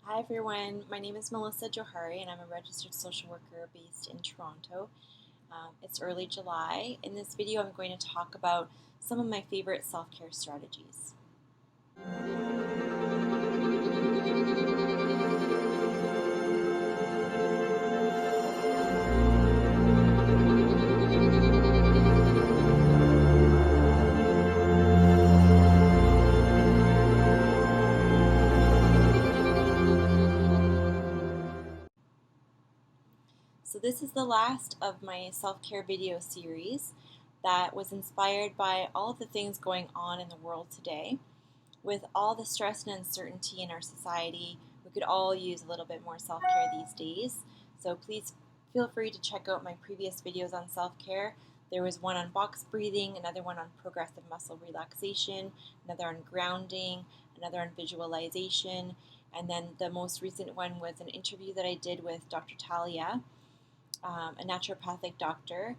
Hi everyone, my name is Melissa Johari and I'm a registered social worker based in Toronto. It's early July. In this video I'm going to talk about some of my favorite self-care strategies. So this is the last of my self-care video series that was inspired by all of the things going on in the world today. With all the stress and uncertainty in our society, we could all use a little bit more self-care these days. So please feel free to check out my previous videos on self-care. There was one on box breathing, another one on progressive muscle relaxation, another on grounding, another on visualization, and then the most recent one was an interview that I did with Dr. Talia, a naturopathic doctor,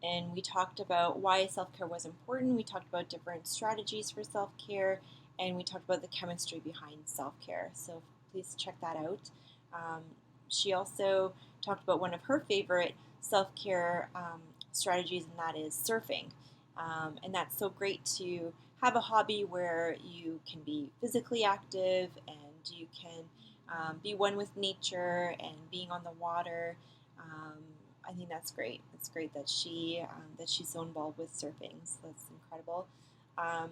and we talked about why self-care was important. We talked about different strategies for self-care, and we talked about the chemistry behind self-care. So please check that out. Um, she also talked about one of her favorite self-care strategies, and that is surfing. And that's so great to have a hobby where you can be physically active and you can be one with nature and being on the water. Um, I think that's great. It's great that she's so involved with surfing. So that's incredible. Um,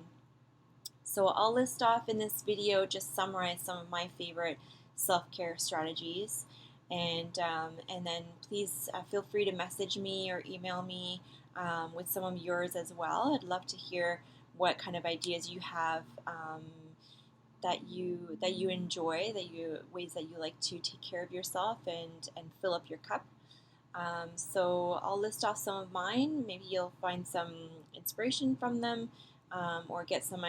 so I'll list off in this video, just summarize some of my favorite self-care strategies, and then please feel free to message me or email me with some of yours as well. I'd love to hear what kind of ideas you have that you enjoy, ways that you like to take care of yourself and fill up your cup. So I'll list off some of mine. Maybe you'll find some inspiration from them, or get some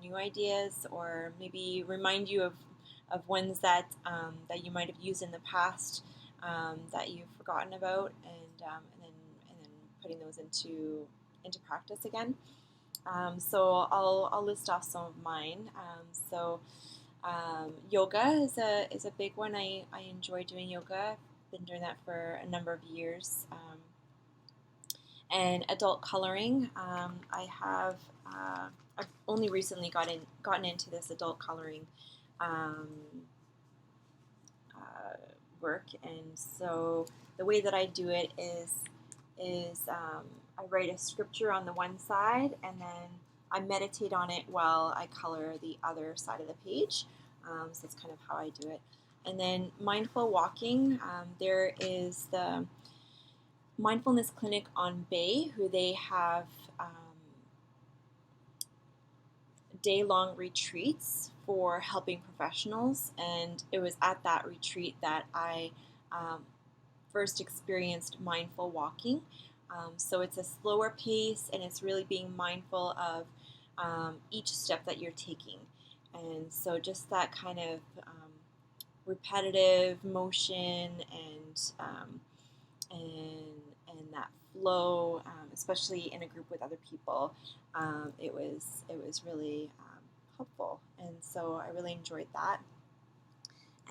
new ideas, or maybe remind you of ones that you might have used in the past, that you've forgotten about, and then putting those into practice again. So I'll list off some of mine. Yoga is a big one. I enjoy doing yoga. I've been doing that for a number of years. And adult coloring. I've only recently gotten into this adult coloring um, work, and so the way that I do it is I write a scripture on the one side, and then I meditate on it while I color the other side of the page. So that's kind of how I do it. And then mindful walking. There is the mindfulness clinic on Bay, who they have day-long retreats for helping professionals, and it was at that retreat that I first experienced mindful walking. So it's a slower pace, and it's really being mindful of each step that you're taking. And so just that kind of repetitive motion and that flow, especially in a group with other people, it was really helpful, and so I really enjoyed that.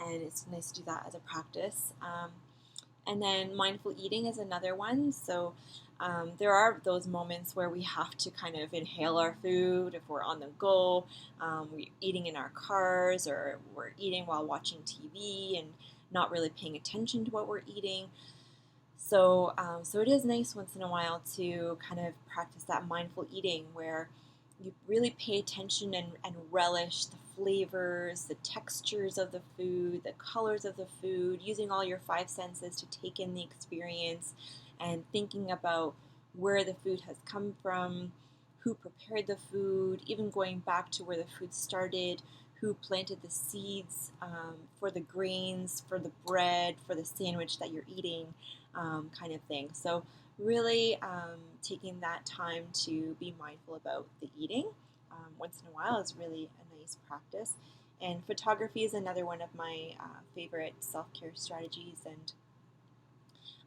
And it's nice to do that as a practice. And then mindful eating is another one. So there are those moments where we have to kind of inhale our food if we're on the go, we're eating in our cars, or we're eating while watching TV and not really paying attention to what we're eating. So it is nice once in a while to kind of practice that mindful eating where you really pay attention and relish the flavors, the textures of the food, the colors of the food, using all your five senses to take in the experience and thinking about where the food has come from, who prepared the food, even going back to where the food started, who planted the seeds for the grains, for the bread, for the sandwich that you're eating, kind of thing. So really taking that time to be mindful about the eating once in a while is really a nice practice. And photography is another one of my favorite self-care strategies, and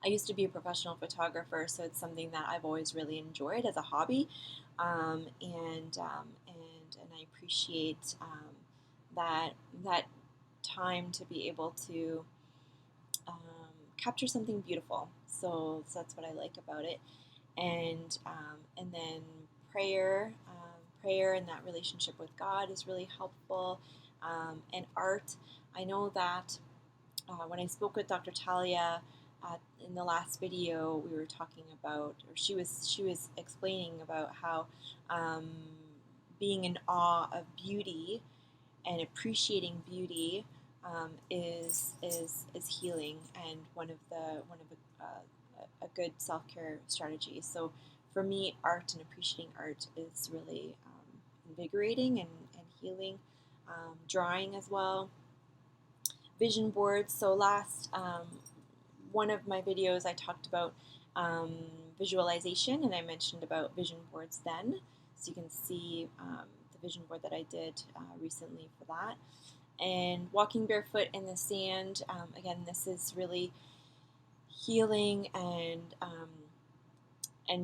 I used to be a professional photographer, so it's something that I've always really enjoyed as a hobby, and I appreciate that time to be able to capture something beautiful. So that's what I like about it. And then prayer and that relationship with God is really helpful. And art. I know that when I spoke with Dr. Talia in the last video, we were talking about, or she was explaining about how being in awe of beauty and appreciating beauty is healing, and one of a good self-care strategy. So for me, art and appreciating art is really invigorating and healing. Drawing as well. Vision boards. So last one of my videos I talked about visualization, and I mentioned about vision boards then. So you can see the vision board that I did recently for that. And walking barefoot in the sand. Again, this is really healing and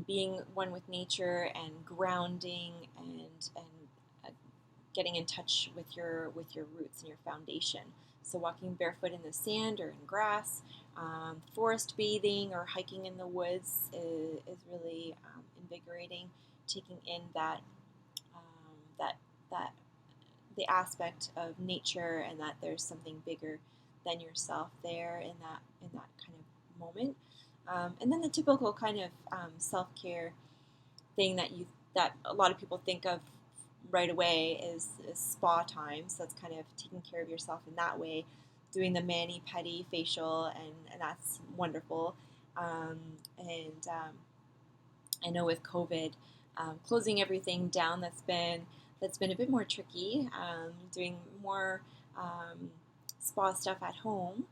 being one with nature and grounding and getting in touch with your roots and your foundation. So walking barefoot in the sand or in grass, forest bathing or hiking in the woods is really invigorating. Taking in that the aspect of nature, and that there's something bigger than yourself there in that kind of moment. And then the typical kind of self-care thing that a lot of people think of right away is spa time. So that's kind of taking care of yourself in that way, doing the mani pedi facial, and that's wonderful. I know with COVID closing everything down, that's been a bit more tricky. Doing more spa stuff at home,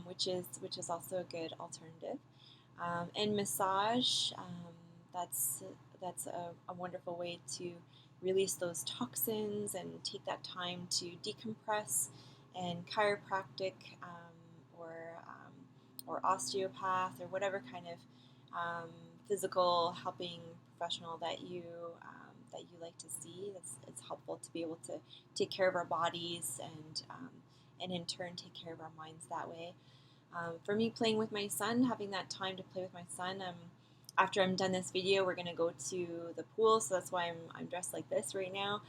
which is also a good alternative. And massage, that's a wonderful way to release those toxins and take that time to decompress. And chiropractic or osteopath or whatever kind of physical helping professional that you like to see. It's helpful to be able to take care of our bodies and in turn take care of our minds that way. For me, playing with my son, having that time to play with my son. After I'm done this video, we're going to go to the pool, so that's why I'm dressed like this right now.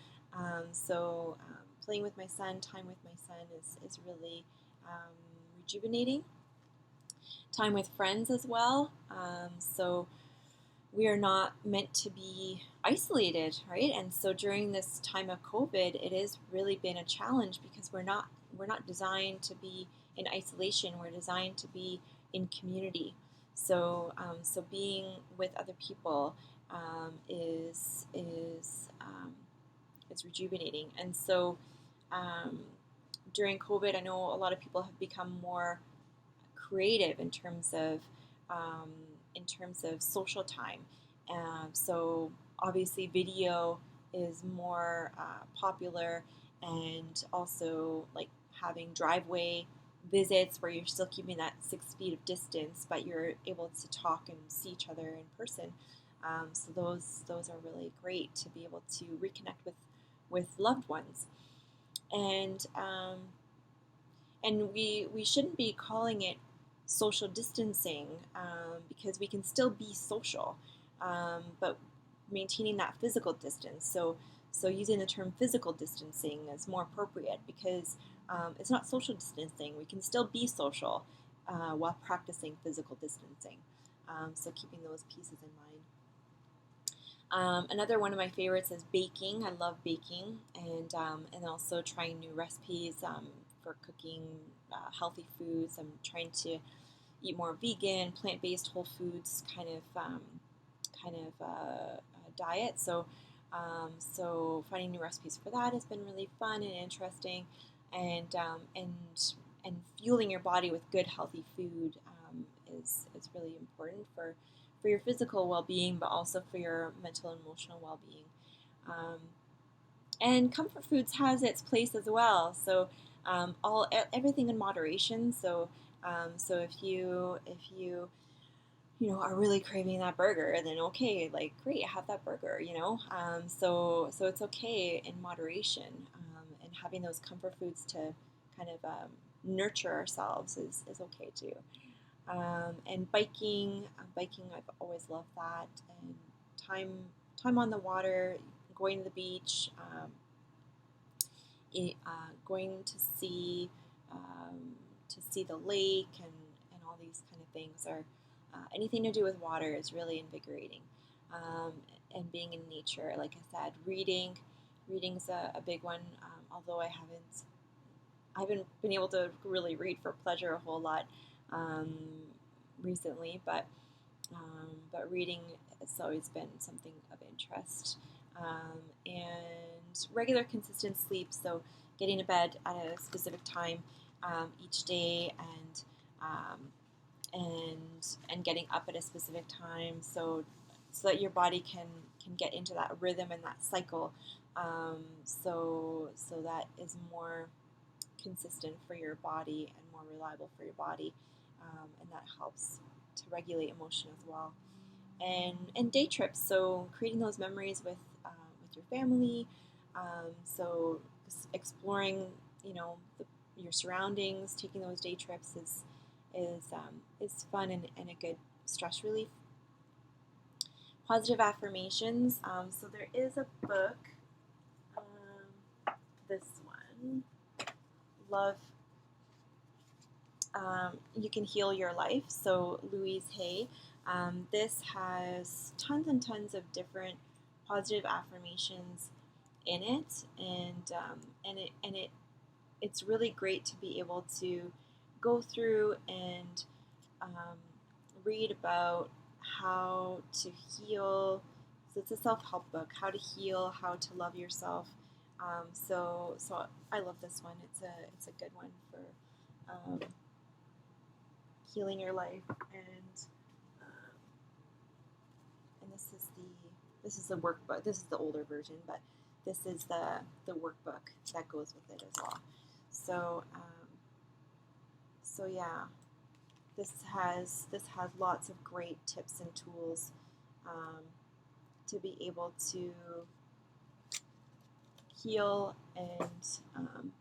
Playing with my son, time with my son is really rejuvenating. Time with friends as well. So we are not meant to be isolated, right? And so during this time of COVID, it has really been a challenge because we're not designed to be in isolation. We're designed to be in community. So being with other people is rejuvenating. And so during COVID, I know a lot of people have become more creative in terms of social time. So obviously video is more popular, and also like having driveway visits where you're still keeping that 6 feet of distance, but you're able to talk and see each other in person. So those are really great to be able to reconnect with loved ones. And we shouldn't be calling it social distancing because we can still be social, but maintaining that physical distance. So using the term physical distancing is more appropriate because it's not social distancing. We can still be social while practicing physical distancing. So keeping those pieces in mind. Another one of my favorites is baking. I love baking, and also trying new recipes for cooking healthy foods. I'm trying to eat more vegan, plant-based, whole foods kind of diet. So finding new recipes for that has been really fun and interesting, and fueling your body with good, healthy food is really important for your physical well-being, but also for your mental and emotional well-being. And comfort foods has its place as well. So everything in moderation. So if you are really craving that burger, then okay, like great, have that burger. So it's okay in moderation, and having those comfort foods to kind of nurture ourselves is okay too. And biking I've always loved that, and time on the water, going to the beach, going to see the lake and all these kind of things are anything to do with water is really invigorating. And being in nature, like I said, reading's a big one. Although I haven't been able to really read for pleasure a whole lot recently, but reading has always been something of interest. And regular, consistent sleep, so getting to bed at a specific time each day, and getting up at a specific time, so that your body can get into that rhythm and that cycle, so that is more consistent for your body and more reliable for your body, and that helps to regulate emotion as well. And day trips, so creating those memories with your family, so exploring, your surroundings, taking those day trips is fun and a good stress relief. Positive affirmations. So there is a book, this one, Love. You Can Heal Your Life. So Louise Hay. This has tons and tons of different positive affirmations in it, and it's really great to be able to go through and read about how to heal. So it's a self-help book, how to heal, how to love yourself. So I love this one. It's a good one for healing your life, and this is the workbook. This is the older version, but this is the workbook that goes with it as well. So yeah, this has lots of great tips and tools to be able to heal and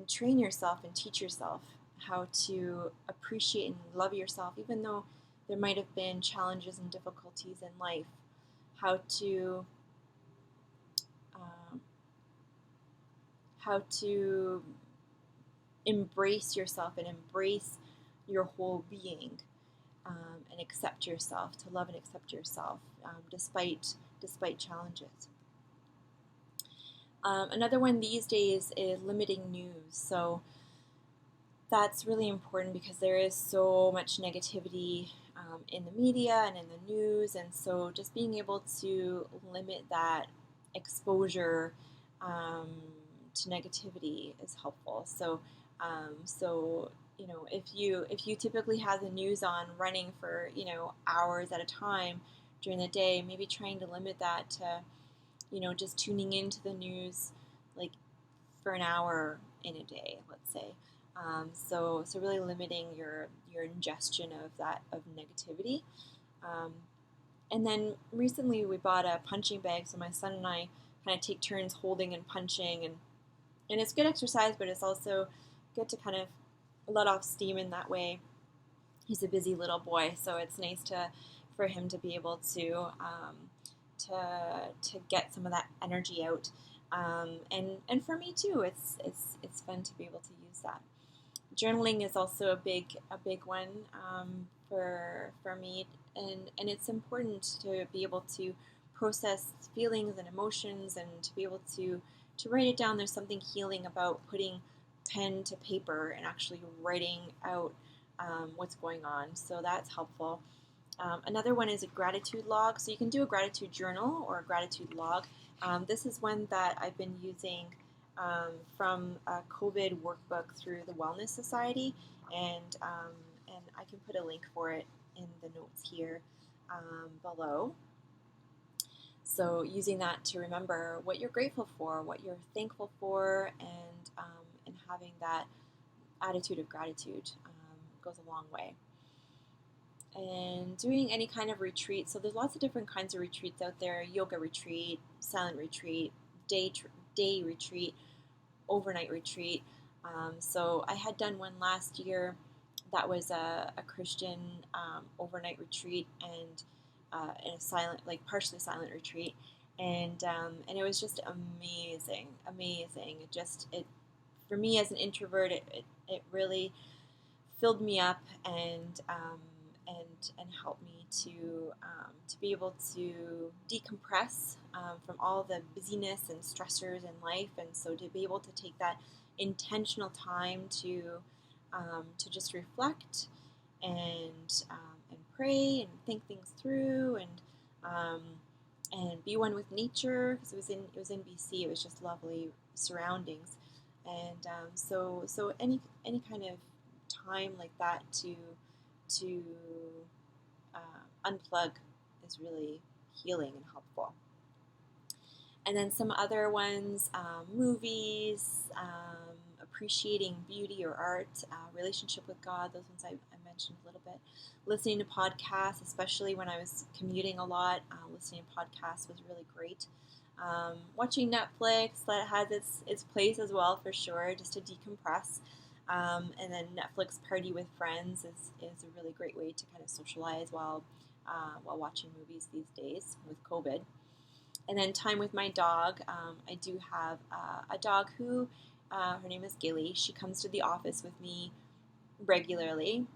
train yourself and teach yourself how to appreciate and love yourself, even though there might have been challenges and difficulties in life. How to embrace yourself and embrace your whole being, and accept yourself, to love and accept yourself despite challenges. Another one these days is limiting news. So that's really important because there is so much negativity in the media and in the news, and so just being able to limit that exposure to negativity is helpful. So if you typically have the news on running for hours at a time during the day, maybe trying to limit that to just tuning into the news like for an hour in a day, let's say. So really limiting your ingestion of negativity. And then recently we bought a punching bag, so my son and I kind of take turns holding and punching, and it's good exercise, but it's also good to kind of let off steam in that way. He's a busy little boy, so it's nice for him to be able to get some of that energy out, and for me too, it's fun to be able to use that. Journaling is also a big one for me, and it's important to be able to process feelings and emotions, and to be able to write it down. There's something healing about putting pen to paper and actually writing out what's going on, so that's helpful. Another one is a gratitude log. So you can do a gratitude journal or a gratitude log. This is one that I've been using from a COVID workbook through the Wellness Society, and I can put a link for it in the notes here below. So using that to remember what you're grateful for, what you're thankful for, and having that attitude of gratitude goes a long way. And doing any kind of retreat. So there's lots of different kinds of retreats out there: yoga retreat, silent retreat, day retreat, overnight retreat. So I had done one last year that was a Christian overnight retreat and in a silent, like partially silent retreat, and it was just amazing, amazing. It for me as an introvert, it really filled me up and helped me to be able to decompress from all the busyness and stressors in life, and so to be able to take that intentional time to just reflect and pray and think things through um, and be one with nature, because it was in BC. It was just lovely surroundings, and so any kind of time like that to unplug is really healing and helpful. And then some other ones, movies, appreciating beauty or art, relationship with God, those ones I mentioned a little bit. Listening to podcasts, especially when I was commuting a lot, listening to podcasts was really great. Watching Netflix, that has its place as well for sure, just to decompress. And then Netflix party with friends is a really great way to kind of socialize while watching movies these days with COVID. And then time with my dog. I do have a dog who, her name is Gilly. She comes to the office with me regularly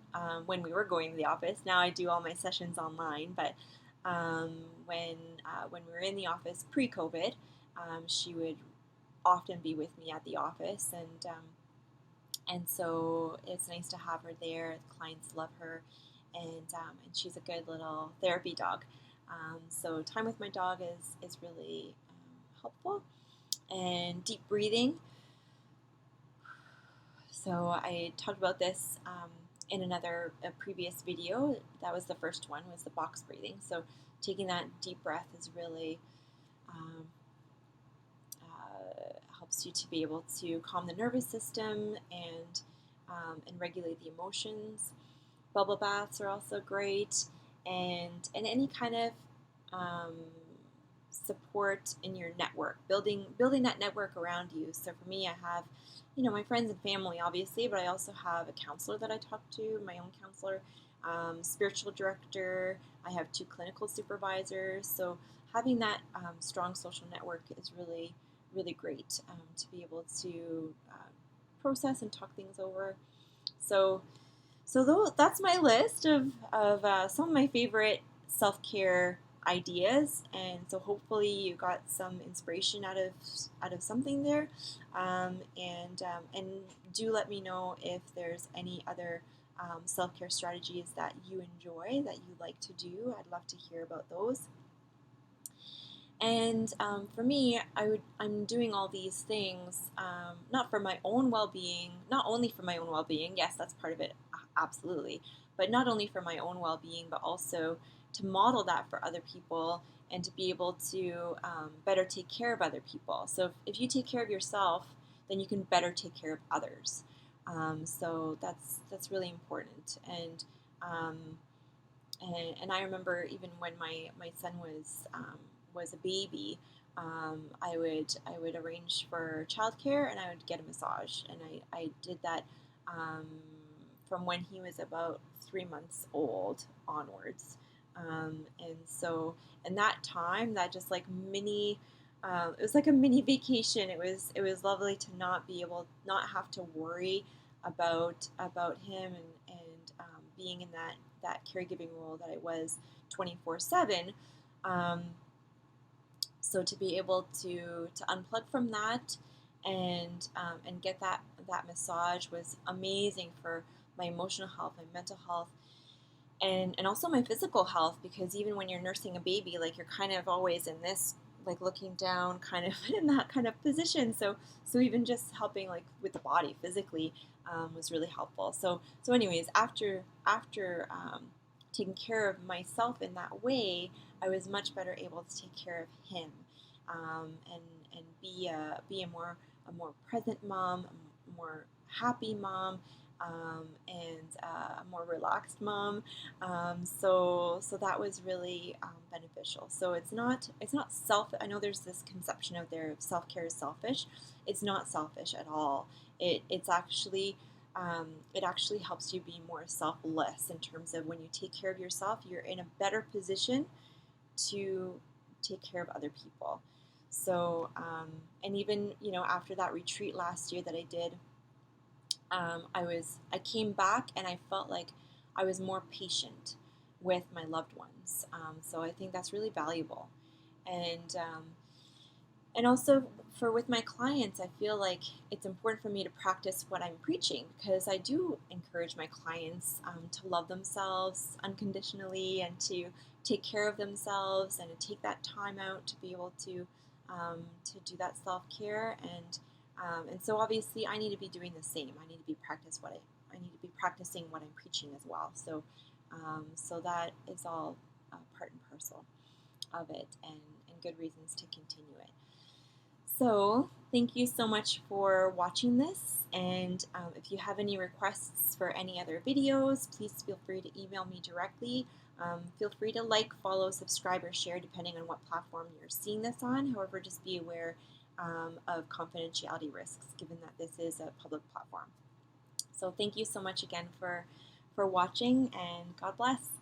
when we were going to the office. Now I do all my sessions online, but when we were in the office pre-COVID, she would often be with me at the office, and so it's nice to have her there. The clients love her, and she's a good little therapy dog. So time with my dog is really helpful. And deep breathing. So I talked about this in a previous video. That was the first one, was the box breathing. So taking that deep breath is really um, helps you to be able to calm the nervous system and regulate the emotions. Bubble baths are also great, and any kind of um, support in your network, building that network around you. So for me, I have, my friends and family, obviously, but I also have a counselor that I talk to, my own counselor, spiritual director. I have 2 clinical supervisors. So having that strong social network is really, really great to be able to process and talk things over. So that's my list of some of my favorite self-care ideas, and so hopefully you got some inspiration out of something there, and do let me know if there's any other self-care strategies that you enjoy, that you like to do. I'd love to hear about those. And for me, I'm doing all these things not for my own well-being, not only for my own well-being. Yes, that's part of it, absolutely. But not only for my own well-being, but also to model that for other people and to be able to better take care of other people. So if you take care of yourself, then you can better take care of others. So that's really important. And I remember even when my son was a baby, I would arrange for childcare, and I would get a massage, and I did that um, from when he was about 3 months old onwards, and so in that time, that just like mini. It was like a mini vacation. It was lovely to not have to worry about him and being in that caregiving role that I was 24/7. Um, so to be able to unplug from that and get that massage was amazing for my emotional health, my mental health, and also my physical health, because even when you're nursing a baby, like you're kind of always in this like looking down kind of in that kind of position, so even just helping like with the body physically was really helpful. So anyways, after taking care of myself in that way, I was much better able to take care of him, and be a more present mom, a more happy mom, and a more relaxed mom. So that was really beneficial. So it's not self. I know there's this conception out there of self-care is selfish. It's not selfish at all. It's actually it actually helps you be more selfless in terms of when you take care of yourself, you're in a better position to take care of other people. So, and even, after that retreat last year that I did, I came back and I felt like I was more patient with my loved ones. So I think that's really valuable. And also for with my clients, I feel like it's important for me to practice what I'm preaching, because I do encourage my clients to love themselves unconditionally and to take care of themselves and to take that time out to be able to do that self-care. And so obviously I need to be doing the same. I need to be practicing what I'm preaching as well. So that is all part and parcel of it, and good reasons to continue it. So thank you so much for watching this, and if you have any requests for any other videos, please feel free to email me directly. Feel free to like, follow, subscribe, or share depending on what platform you're seeing this on. However, just be aware of confidentiality risks given that this is a public platform. So thank you so much again for watching, and God bless.